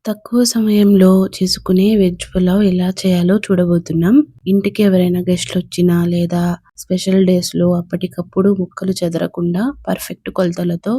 తక్కువ సమయంలో చేసుకునే వెజ్ పులావ్ ఎలా చేయాలో చూడబోతున్నాం. ఇంటికి ఎవరైనా గెస్ట్లు వచ్చినా లేదా స్పెషల్ డేస్‌లో అప్పటికప్పుడు ముక్కలు చెదరకుండా పర్ఫెక్ట్ కొలతలతో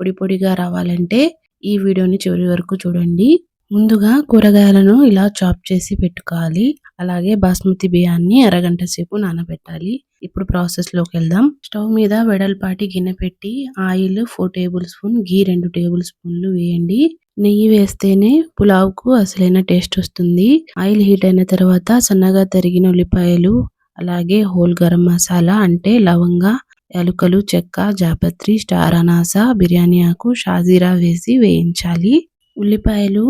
పొడి పొడిగా రావాలంటే ఈ వీడియోని చివరి వరకు చూడండి. ముందుగా కూరగాయలను ఇలా చాప్ చేసి పెట్టుకోవాలి. అలాగే బాస్మతి బియ్యాన్ని అరగంట సేపు నానబెట్టాలి. ఇప్పుడు ప్రాసెస్‌లోకి వెళ్దాం. స్టవ్ మీద వెడల్పాటి గిన్నె పెట్టి ఆయిల్ 4 టేబుల్ స్పూన్, ఘీ 2 టేబుల్ స్పూన్లు వేయండి. నెయ్యి వేస్తేనే పులావ్‌కు అసలైన టేస్ట్ వస్తుంది. ఆయిల్ హీట్ అయిన తర్వాత సన్నగా తరిగిన ఉల్లిపాయలు, అలాగే హోల్ గరం మసాలా అంటే లవంగ, యాలుకలు, చెక్క, జాపత్రి, స్టార్ అనాస, బిర్యానీ ఆకు, షాజీరా వేసి వేయించాలి. ఉల్లిపాయలు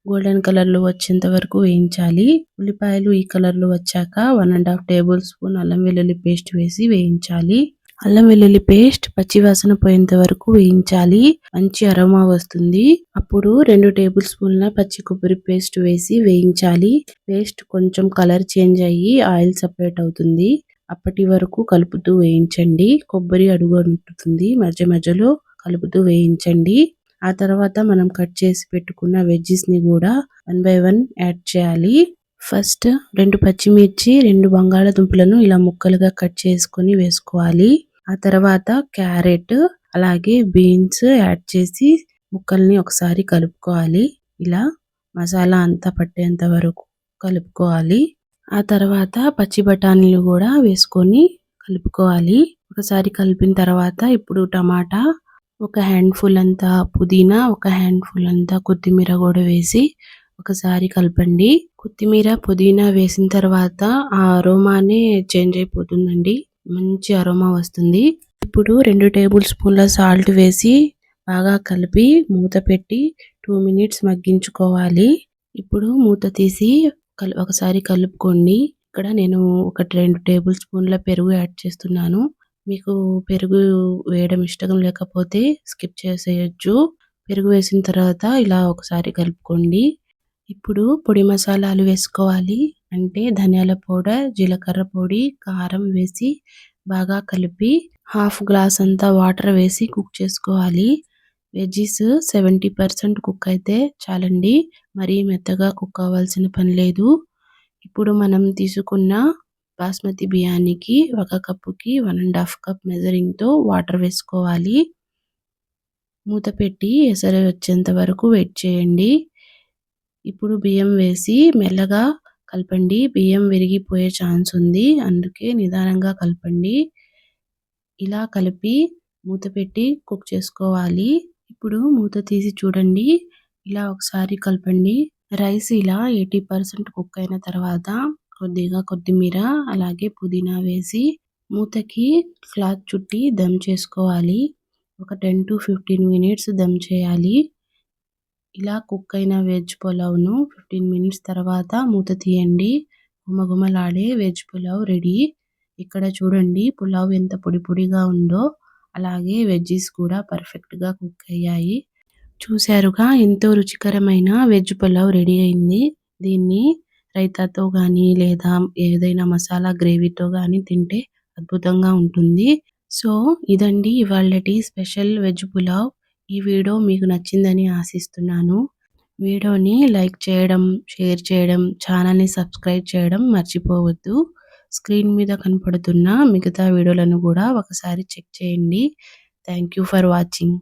గోల్డెన్ కలర్‌లో వచ్చేంత వరకు వేయించాలి. ఉల్లిపాయలు ఈ కలర్‌లో వచ్చాక 1 ½ టేబుల్ స్పూన్ అల్లం వెల్లుల్లి పేస్ట్ వేసి వేయించాలి. అల్లం వెల్లుల్లి పేస్ట్ పచ్చివాసన పోయేంత వరకు వేయించాలి. మంచి అరోమా వస్తుంది. అప్పుడు 2 టేబుల్ స్పూన్ల పచ్చి కొబ్బరి పేస్ట్ వేసి వేయించాలి. పేస్ట్ కొంచెం కలర్ చేంజ్ అయ్యి ఆయిల్ సెపరేట్ అవుతుంది. అప్పటి వరకు కలుపుతూ వేయించండి. కొబ్బరి అడుగు అంటుతుంది. మధ్య మధ్యలో కలుపుతూ వేయించండి. ఆ తర్వాత మనం కట్ చేసి పెట్టుకున్న వెజ్జెస్‌ని కూడా 1 బై 1 యాడ్ చేయాలి. ఫస్ట్ 2 పచ్చిమిర్చి, 2 బంగాళాదుంపలను ఇలా ముక్కలుగా కట్ చేసుకొని వేసుకోవాలి. ఆ తర్వాత క్యారెట్, అలాగే బీన్స్ యాడ్ చేసి ముక్కల్ని ఒకసారి కలుపుకోవాలి. ఇలా మసాలా అంతా పట్టేంత వరకు కలుపుకోవాలి. ఆ తర్వాత పచ్చి బఠానీలు కూడా వేసుకొని కలుపుకోవాలి. ఒకసారి కలిపిన తర్వాత ఇప్పుడు టమాటా, ఒక హ్యాండ్‌ఫుల్ అంతా పుదీనా, ఒక హ్యాండ్‌ఫుల్ అంతా కొత్తిమీర కూడా వేసి ఒకసారి కలపండి. కొత్తిమీర, పుదీనా వేసిన తర్వాత ఆ అరోమానే చేంజ్ అయిపోతుందండి. మంచి అరోమా వస్తుంది. ఇప్పుడు 2 టేబుల్ స్పూన్ల సాల్ట్ వేసి బాగా కలిపి మూత పెట్టి 2 మినిట్స్ మగ్గించుకోవాలి. ఇప్పుడు మూత తీసి ఒకసారి కలుపుకోండి. ఇక్కడ నేను 2 టేబుల్ స్పూన్ల పెరుగు యాడ్ చేస్తున్నాను. మీకు పెరుగు వేయడం ఇష్టం లేకపోతే స్కిప్ చేసేయొచ్చు. పెరుగు వేసిన తర్వాత ఇలా ఒకసారి కలుపుకోండి. ఇప్పుడు పొడి మసాలాలు వేసుకోవాలి. అంటే ధనియాల పౌడర్, జీలకర్ర పొడి, కారం వేసి బాగా కలిపి హాఫ్ గ్లాస్ అంతా వాటర్ వేసి కుక్ చేసుకోవాలి. వెజ్జీస్ 70% కుక్ అయితే చాలండి. మరీ మెత్తగా కుక్ అవ్వాల్సిన పని లేదు. ఇప్పుడు మనం తీసుకున్న బాస్మతి బియ్యానికి 1 కప్పుకి 1 ½ కప్ మెజరింగ్‌తో వాటర్ వేసుకోవాలి. మూత పెట్టి ఎసరు వచ్చేంత వరకు వెయిట్ చేయండి. ఇప్పుడు బియ్యం వేసి మెల్లగా కలపండి. బియ్యం విరిగిపోయే ఛాన్స్ ఉంది. అందుకే నిదానంగా కలపండి. ఇలా కలిపి మూత పెట్టి కుక్ చేసుకోవాలి. ఇప్పుడు మూత తీసి చూడండి. ఇలా ఒకసారి కలపండి. రైస్ ఇలా 80% కుక్ అయిన తర్వాత కొద్దిగా కొత్తిమీర, అలాగే పుదీనా వేసి మూతకి క్లాత్ చుట్టి దమ్ చేసుకోవాలి. ఒక 10-15 మినిట్స్ దమ్ చేయాలి. ఇలా కుక్ అయిన వెజ్ పులావ్‌ను 15 మినిట్స్ తర్వాత మూత తీయండి. గుమగుమలాడే వెజ్ పులావ్ రెడీ. ఇక్కడ చూడండి పులావ్ ఎంత పొడి పొడిగా ఉందో, అలాగే వెజ్జీస్ కూడా పర్ఫెక్ట్‌గా కుక్ అయ్యాయి. చూసారుగా ఎంతో రుచికరమైన వెజ్ పులావ్ రెడీ అయింది. దీన్ని రైతాతో గానీ లేదా ఏదైనా మసాలా గ్రేవీతో గానీ తింటే అద్భుతంగా ఉంటుంది. సో ఇదండి ఇవాల్టి స్పెషల్ వెజ్ పులావ్. ఈ వీడియో మీకు నచ్చిందని ఆశిస్తున్నాను. వీడియోని లైక్ చేయడం, షేర్ చేయడం, ఛానల్‌ని సబ్స్క్రైబ్ చేయడం మర్చిపోవద్దు. స్క్రీన్ మీద కనపడుతున్న మిగతా వీడియోలను కూడా ఒకసారి చెక్ చేయండి. Thank you for watching.